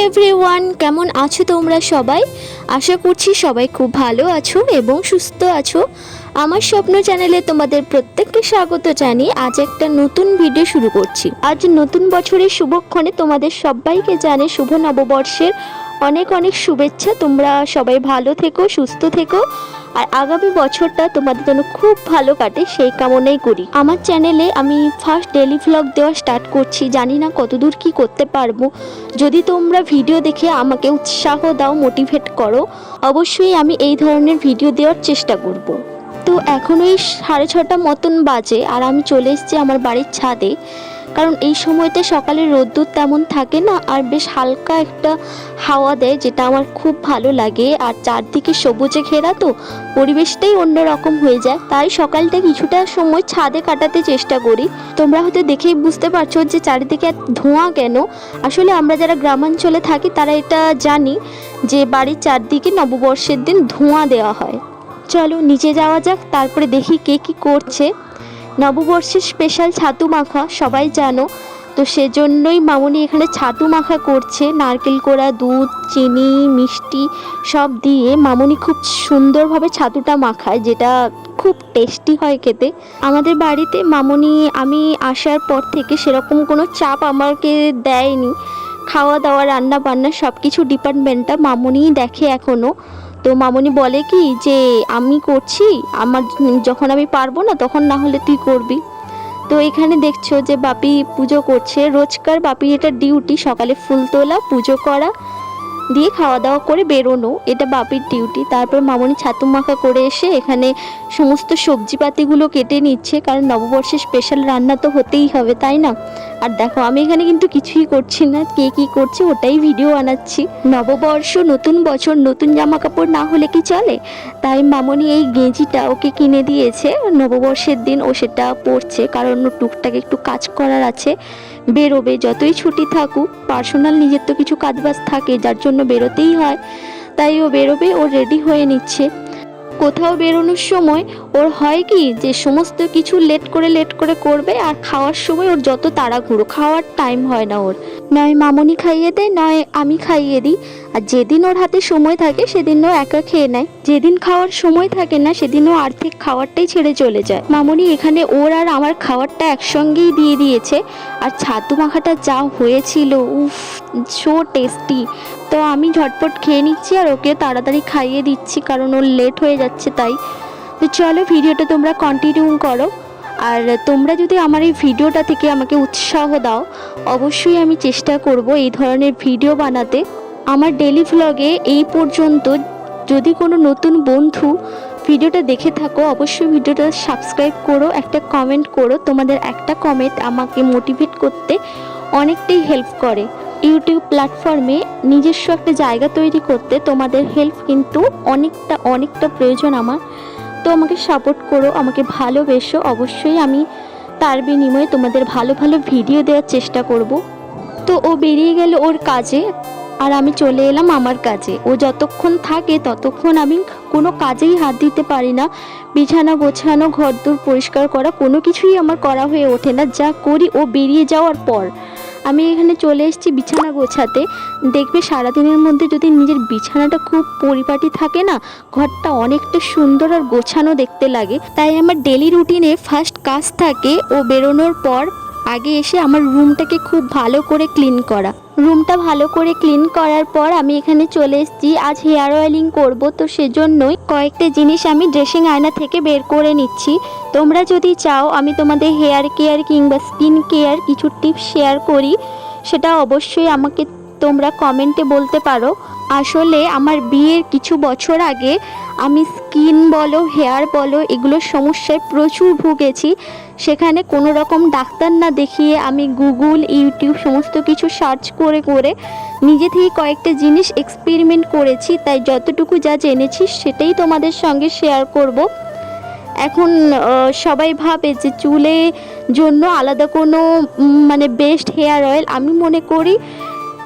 Everyone, কেমন আছো তোমরা সবাই? আশা করছি সবাই খুব ভালো আছো এবং সুস্থ আছো। আমার স্বপ্ন চ্যানেলে তোমাদের প্রত্যেককে স্বাগত জানিয়ে আজ একটা নতুন ভিডিও শুরু করছি। আজ নতুন বছরের শুভক্ষণে তোমাদের সবাইকে জানাই শুভ নববর্ষের অনেক অনেক শুভেচ্ছা। তোমরা সবাই ভালো থেকো, সুস্থ থেকো, আর আগামী বছরটা তোমাদের জন্য খুব ভালো কাটে সেই কামনাই করি। আমার চ্যানেলে আমি ফার্স্ট ডেইলি ভ্লগ দেওয়া স্টার্ট করছি, জানি না কতদূর কি করতে পারবো। যদি তোমরা ভিডিও দেখে আমাকে উৎসাহ দাও, মোটিভেট করো, অবশ্যই আমি এই ধরনের ভিডিও দেওয়ার চেষ্টা করব। তো এখন ওই 6:30 মতন বাজে আর আমি চলে এসেছি আমার বাড়ির ছাদে, কারণ এই সময়তে সকালে রোদ্দুর তেমন থাকে না আর বেশ হালকা একটা হাওয়া দেয়, যেটা আমার খুব ভালো লাগে। আর চারদিকে সবুজে ঘেরা, তো পরিবেশটাই অন্যরকম হয়ে যায়। তাই সকালটা কিছুটা সময় ছাদে কাটাতে চেষ্টা করি। তোমরা হয়তো দেখেই বুঝতে পারছো যে চারিদিকে এত ধোঁয়া কেন। আসলে আমরা যারা গ্রামাঞ্চলে থাকি তারা এটা জানি যে বাড়ির চারদিকে নববর্ষের দিন ধোঁয়া দেওয়া হয়। চলো নিচে যাওয়া যাক, তারপরে দেখি কে কি করছে। নববর্ষের স্পেশাল ছাতু মাখা সবাই জানো, তো সেজন্যই মামনি এখানে ছাতু মাখা করছে। নারকেল কোড়া, দুধ, চিনি, মিষ্টি সব দিয়ে মামনি খুব সুন্দরভাবে ছাতুটা মাখায়, যেটা খুব টেস্টি হয় খেতে। আমাদের বাড়িতে মামনি আমি আসার পর থেকে সেরকম কোনো চাপ আমাকে দেয়নি। খাওয়া দাওয়া, রান্না বান্না সব কিছু ডিপার্টমেন্টটা মামনিই দেখে এখনও। তো মামনি বলে কি যে আমি করছি, আমার যখন আমি পারবো না তখন না হলে তুই করবি। তো এখানে দেখছো যে বাপি পুজো করছে। রোজকার বাপির এটা ডিউটি, সকালে ফুল তোলা, পুজো করা, দিয়ে খাওয়া দাওয়া করে বেরোনো, এটা বাপির ডিউটি। তারপর মামনি ছাতু মাখা করে এসে এখানে সমস্ত সবজিপাতিগুলো কেটে নিচ্ছে, কারণ নববর্ষের স্পেশাল রান্না তো হতেই হবে, তাই না? আর দেখো আমি এখানে কিন্তু কিছুই করছি না, কে কি করছে ওটাই ভিডিও বানাচ্ছি। নববর্ষ, নতুন বছর, নতুন জামা কাপড় না হলে কি চলে? তাই মামনি এই গেঞ্জিটা ওকে কিনে দিয়েছে নববর্ষের দিন, ও সেটা পরছে, কারণ ও টুকটাক একটু কাজ করার আছে, বেরোবে। যতই ছুটি থাকুক, পার্সোনাল নিজের তো কিছু কাজবাজ থাকে, যার জন্য বেরোতেই হয়। তাই ও বেরোবে, ও রেডি হয়ে নিচ্ছে। কোথাও বেরোনোর সময় ওর হয় কি যে সমস্ত কিছু লেট করে করবে, আর খাওয়ার সময় ওর যত তাড়াহুড়ো, খাওয়ার টাইম হয় না ওর। নয় মামনি খাইয়ে দেয়, নয় আমি খাইয়ে দিই। আর যেদিন ওর হাতে সময় থাকে সেদিন ও একা খেয়ে নেয়, যেদিন খাওয়ার সময় থাকে না সেদিন ও আর্ধেক খাওয়ারটাই ছেড়ে চলে যায়। মামনি এখানে ওর আর আমার খাওয়ারটা একসঙ্গেই দিয়ে দিয়েছে। আর ছাতু মাখাটা যা হয়েছিল, উফ, সো টেস্টি। তো আমি ঝটপট খেয়ে নিচ্ছি আর ওকে তাড়াতাড়ি খাইয়ে দিচ্ছি, কারণ ওর লেট হয়ে যাচ্ছে তাই। তো চলো ভিডিওটা তোমরা কন্টিনিউ করো। আর তোমরা যদি আমার এই ভিডিওটা থেকে আমাকে উৎসাহ দাও, অবশ্যই আমি চেষ্টা করব এই ধরনের ভিডিও বানাতে। আমার ডেইলি ভ্লগে এই পর্যন্ত যদি কোনো নতুন বন্ধু ভিডিওটা দেখে থাকো, অবশ্যই ভিডিওটা সাবস্ক্রাইব করো, একটা কমেন্ট করো। তোমাদের একটা কমেন্ট আমাকে মোটিভেট করতে অনেকটাই হেল্প করে। ইউটিউব প্ল্যাটফর্মে নিজস্ব একটা জায়গা তৈরি করতে তোমাদের হেল্প কিন্তু অনেকটা প্রয়োজন আমার। তো আমাকে সাপোর্ট করো, আমাকে ভালোবেসো, অবশ্যই আমি তার বিনিময়ে তোমাদের ভালো ভালো ভিডিও দেওয়ার চেষ্টা করব। তো ও বেরিয়ে গেল ওর কাজে, আর আমি চলে এলাম আমার কাজে। ও যতক্ষণ থাকে ততক্ষণ আমি কোনো কাজেই হাত দিতে পারি না। বিছানা গোছানো, ঘরদোর পরিষ্কার করা, কোনো কিছুই আমার করা হয়ে ওঠে না। যা করি ও বেরিয়ে যাওয়ার পর। আমি এখানে চলে এসেছি বিছানা গোছাতে। দেখবে সারাদিনের মধ্যে যদি নিজের বিছানাটা খুব পরিপাটি থাকে না, ঘরটা অনেকটা সুন্দর আর গোছানো দেখতে লাগে। তাই আমার ডেলি রুটিনে ফার্স্ট কাজ থাকে ও বেরোনোর পর আগে এসে আমার রুমটাকে খুব ভালো করে ক্লিন করা। রুমটা ভালো করে ক্লিন করার পর আমি এখানে চলে এসেছি। আজ হেয়ার অয়েলিং করব, তো সেজন্যই কয়েকটা জিনিস আমি ড্রেসিং আয়না থেকে বের করে নিচ্ছি। তোমরা যদি চাও আমি তোমাদের হেয়ার কেয়ার কিংবা স্কিন কেয়ার কিছু টিপস শেয়ার করি, সেটা অবশ্যই আমাকে তোমরা কমেন্টে বলতে পারো। আসলে আমার বিয়ের কিছু বছর আগে আমি স্কিন বলো, হেয়ার বলো, এগুলোর সমস্যায় প্রচুর ভুগেছি। সেখানে কোনো রকম ডাক্তার না দেখিয়ে আমি গুগল, ইউটিউব সমস্ত কিছু সার্চ করে নিজে থেকে কয়েকটা জিনিস এক্সপেরিমেন্ট করেছি। তাই যতটুকু যা জেনেছি সেটাই তোমাদের সঙ্গে শেয়ার করব। এখন সবাই ভাবে যে চুলের জন্য আলাদা কোনো বেস্ট হেয়ার অয়েল। আমি মনে করি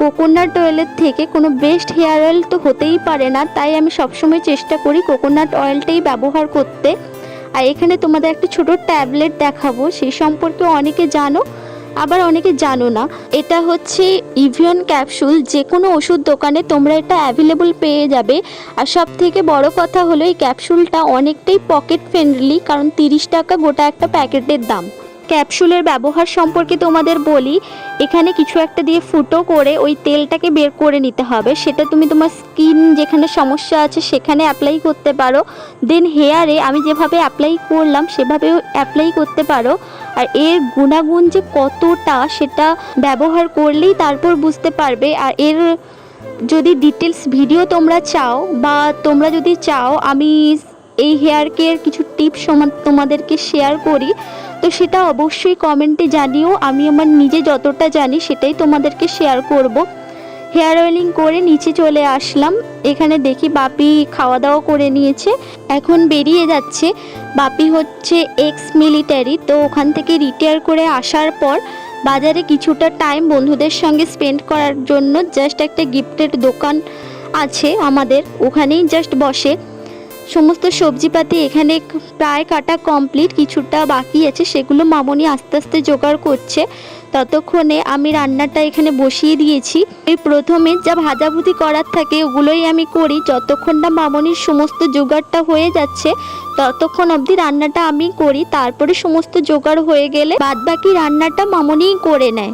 কোকোনাট অয়েলের থেকে কোনো বেস্ট হেয়ার অয়েল তো হতেই পারে না। তাই আমি সবসময় চেষ্টা করি কোকোনাট অয়েলটাই ব্যবহার করতে। আর এখানে তোমাদের একটা ছোট ট্যাবলেট দেখাবো, সেই সম্পর্কে অনেকে জানো, আবার অনেকে জানো না, এটা হচ্ছে ইভিয়ন ক্যাপসুল। যে কোনো ওষুধ দোকানে তোমরা এটা অ্যাভেলেবল পেয়ে যাবে। আর সব থেকে বড় কথা হলো এই ক্যাপসুলটা অনেকটাই পকেট ফ্রেন্ডলি, কারণ 30 টাকা গোটা একটা প্যাকেটের দাম। ক্যাপসুলের ব্যবহার সম্পর্কে তোমাদের বলি, এখানে কিছু একটা দিয়ে ফুটো করে ওই তেলটাকে বের করে নিতে হবে। সেটা তুমি তোমার স্কিন যেখানে সমস্যা আছে সেখানে অ্যাপ্লাই করতে পারো। দেন হেয়ারে আমি যেভাবে অ্যাপ্লাই করলাম সেভাবেও অ্যাপ্লাই করতে পারো। আর এর গুণাগুণ যে কতটা সেটা ব্যবহার করলেই তারপর বুঝতে পারবে। আর এর যদি ডিটেলস ভিডিও তোমরা চাও, বা তোমরা যদি চাও আমি এই হেয়ার কেয়ার কিছু টিপস তোমাদেরকে শেয়ার করি, তো সেটা অবশ্যই কমেন্টে জানিও। আমি আমার নিজে যতটা জানি সেটাই তোমাদেরকে শেয়ার করব। হেয়ার অয়েলিং করে নিচে চলে আসলাম। এখানে দেখি বাপি খাওয়া দাওয়া করে নিয়েছে, এখন বেরিয়ে যাচ্ছে। বাপি হচ্ছে এক্স মিলিটারি, তো ওখান থেকে রিটায়ার করে আসার পর বাজারে কিছুটা টাইম বন্ধুদের সঙ্গে স্পেন্ড করার জন্য জাস্ট একটা গিফটের দোকান আছে আমাদের, ওখানেই জাস্ট বসে। সমস্ত সবজিপাতি এখানে প্রায় কাটা কমপ্লিট, কিছুটা বাকি আছে, সেগুলো মামনি আস্তে আস্তে জোগাড় করছে। ততক্ষণে আমি রান্নাটা এখানে বসিয়ে দিয়েছি। এই প্রথমে যা ভাজাভুজি করার থাকে ওগুলোই আমি করি। যতক্ষণ না মামনির সমস্ত জোগাড়টা হয়ে যাচ্ছে ততক্ষণ অবধি রান্নাটা আমি করি। তারপরে সমস্ত জোগাড় হয়ে গেলে বাদবাকি রান্নাটা মামনিই করে নেয়।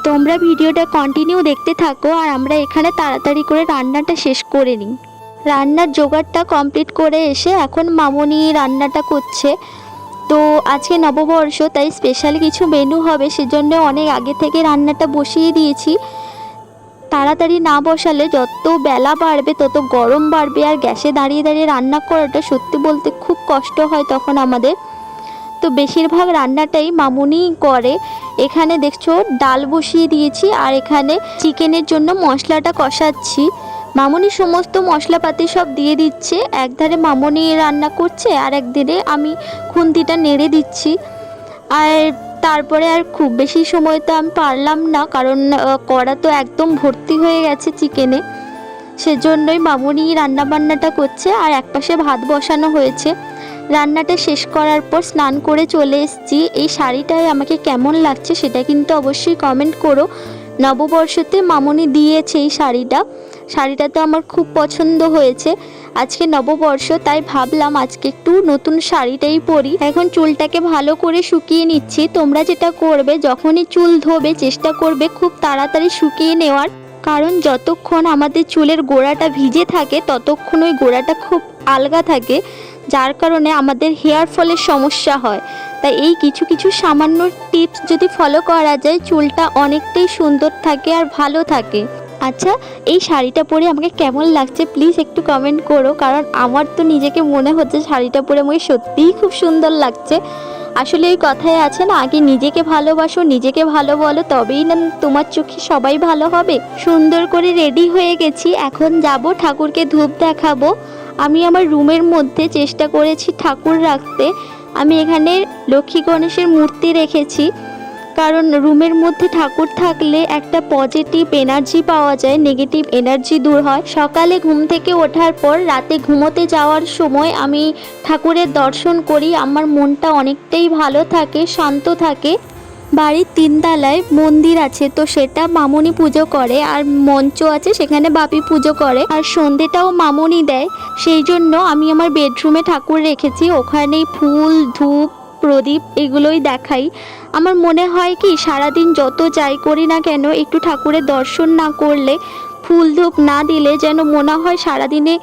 তোমরা ভিডিওটা কন্টিনিউ দেখতে থাকো, আর আমরা এখানে তাড়াতাড়ি করে রান্নাটা শেষ করে নিই। রান্নার জোগাড়টা কমপ্লিট করে এসে এখন মামনি রান্নাটা করছে। তো আজকে নববর্ষ, তাই স্পেশাল কিছু মেনু হবে, সেজন্য অনেক আগে থেকে রান্নাটা বসিয়ে দিয়েছি। তাড়াতাড়ি না বসালে যত বেলা বাড়বে তত গরম বাড়বে, আর গ্যাসে দাঁড়িয়ে দাঁড়িয়ে রান্না করাটা সত্যি বলতে খুব কষ্ট হয় তখন আমাদের। তো বেশিরভাগ রান্নাটাই মামুনিই করে। এখানে দেখছো ডাল বসিয়ে দিয়েছি, আর এখানে চিকেনের জন্য মশলাটা কষাচ্ছি। মামনি সমস্ত মশলাপাতি সব দিয়ে দিচ্ছে। একধারে মামনি রান্না করছে, আর একদিনে আমি খুন্তিটা নেড়ে দিচ্ছি। আর তারপরে আর খুব বেশি সময় তো আমি পারলাম না, কারণ কড়া তো একদম ভর্তি হয়ে গেছে চিকেনে। সেজন্যই মামনি রান্নাবান্নাটা করছে, আর একপাশে ভাত বসানো হয়েছে। রান্নাটা শেষ করার পর স্নান করে চলে এসেছি। এই শাড়িটায় আমাকে কেমন লাগছে সেটা কিন্তু অবশ্যই কমেন্ট করো। নববর্ষতে মামনি দিয়েছে এই শাড়িটা তো আমার খুব পছন্দ হয়েছে। আজকে নববর্ষ, তাই ভাবলাম আজকে একটু নতুন শাড়িটাই পরি। এখন চুলটাকে ভালো করে শুকিয়ে নিচ্ছি। তোমরা যেটা করবে, যখনই চুল ধোবে চেষ্টা করবে খুব তাড়াতাড়ি শুকিয়ে নেওয়ার, কারণ যতক্ষণ আমাদের চুলের গোড়াটা ভিজে থাকে ততক্ষণ ওই গোড়াটা খুব আলগা থাকে, যার কারণে আমাদের হেয়ার ফলের সমস্যা হয়। তাই এই কিছু কিছু সামান্য টিপস যদি ফলো করা যায় চুলটা অনেকটাই সুন্দর থাকে আর ভালো থাকে। আচ্ছা, এই শাড়িটা পরে আমাকে কেমন লাগছে প্লিজ একটু কমেন্ট করো, কারণ আমার তো নিজেকে মনে হচ্ছে শাড়িটা পরে আমাকে সত্যিই খুব সুন্দর লাগছে। আসলে এই কথায় আছে না, আগে নিজেকে ভালোবাসো, নিজেকে ভালো বলো, তবেই না তোমার চোখে সবাই ভালো হবে। সুন্দর করে রেডি হয়ে গেছি, এখন যাব ঠাকুরকে ধূপ দেখাবো। আমি আমার রুমের মধ্যে চেষ্টা করেছি ঠাকুর রাখতে। আমি এখানে লক্ষ্মী গণেশের মূর্তি রেখেছি, কারণ রুমের মধ্যে ঠাকুর থাকলে একটা পজিটিভ এনার্জি পাওয়া যায়, নেগেটিভ এনার্জি দূর হয়। সকালে ঘুম থেকে ওঠার পর রাতে ঘুমোতে যাওয়ার সময় আমি ঠাকুরের দর্শন করি, আমার মনটা অনেকটাই ভালো থাকে, শান্ত থাকে। বাড়ির 3 তলায় মন্দির আছে, তো সেটা মামনি পুজো করে, আর মঞ্চ আছে সেখানে বাপি পুজো করে, আর সন্ধেটাও মামনি দেয়। সেই জন্য আমি আমার বেডরুমে ঠাকুর রেখেছি, ওখানেই ফুল ধূপ প্রদীপ এগুলোই দেখাই। আমার মনে হয় কি, সারাদিন যত যাই করি না কেন একটু ঠাকুরের দর্শন না করলে, ফুল ধূপ না দিলে যেন মনে হয় সারাদিনে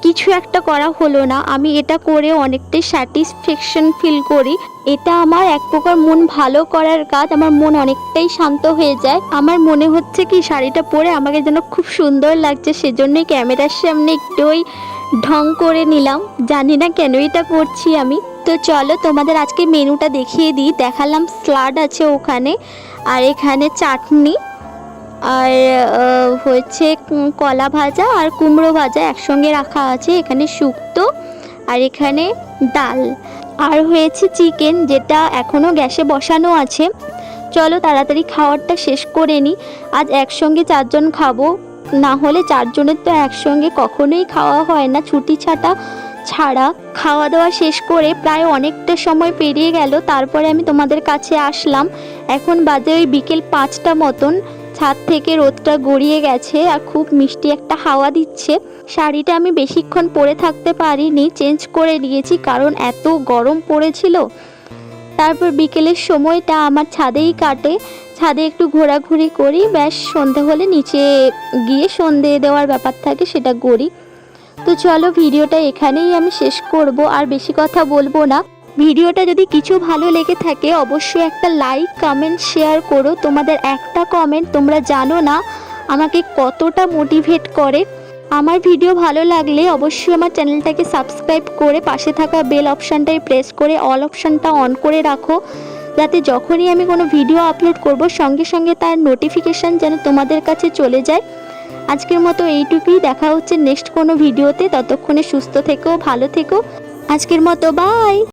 কিছু একটা করা হলো না। আমি এটা করে অনেকটাই স্যাটিসফ্যাকশন ফিল করি। এটা আমার এক প্রকার মন ভালো করার কাজ, আমার মন অনেকটাই শান্ত হয়ে যায়। আমার মনে হচ্ছে কি শাড়িটা পরে আমাকে যেন খুব সুন্দর লাগছে, সেজন্যই ক্যামেরার সামনে একটু ওই ঢং করে নিলাম। জানি না কেন এটা করছি আমি। তো চলো তোমাদের আজকে মেনুটা দেখিয়ে দিই। দেখালাম স্যালাড আছে ওখানে, আর এখানে চাটনি, আর হচ্ছে কলা ভাজা আর কুমড়ো ভাজা একসঙ্গে রাখা আছে। এখানে শুক্তো, আর এখানে ডাল, আর হয়েছে চিকেন, যেটা এখনও গ্যাসে বসানো আছে। চলো তাড়াতাড়ি খাওয়ারটা শেষ করে নিই। আজ একসঙ্গে 4 জন খাবো, না হলে 4 জনের তো একসঙ্গে কখনোই খাওয়া হয় না, ছুটি ছাটা ছাড়া। খাওয়া দাওয়া শেষ করে প্রায় অনেকটা সময় পেরিয়ে গেল, তারপরে আমি তোমাদের কাছে আসলাম। এখন বাজে ওই বিকেল 5টা মতন। ছাদ থেকে রোদটা গড়িয়ে গেছে আর খুব মিষ্টি একটা হাওয়া দিচ্ছে। শাড়িটা আমি বেশিক্ষণ পরে থাকতে পারিনি, চেঞ্জ করে নিয়েছি কারণ এত গরম পড়েছিল। তারপর বিকেলের সময়টা আমার ছাদেই কাটে, ছাদে একটু ঘোরাঘুরি করি, ব্যাস সন্ধে হলে নিচে গিয়ে সন্ধে দেওয়ার ব্যাপার থাকে সেটা করি। তো চলো ভিডিওটা এখানেই আমি শেষ করব, আর বেশি কথা বলবো না। ভিডিওটা যদি কিছু ভালো লেগে থাকে অবশ্যই একটা লাইক, কমেন্ট, শেয়ার করো। তোমাদের একটা কমেন্ট তোমরা জানো না আমাকে কতটা মোটিভেট করে। আমার ভিডিও ভালো লাগলে অবশ্যই আমার চ্যানেলটাকে সাবস্ক্রাইব করে পাশে থাকা বেল অপশানটাই প্রেস করে অল অপশানটা অন করে রাখো, যাতে যখনই আমি কোনো ভিডিও আপলোড করব সঙ্গে সঙ্গে তার নোটিফিকেশান যেন তোমাদের কাছে চলে যায়। আজকের মতো এইটুকুই, দেখা হচ্ছে নেক্সট কোনো ভিডিওতে। ততক্ষণে সুস্থ থেকো, ভালো থেকো। আজকের মতো বাই।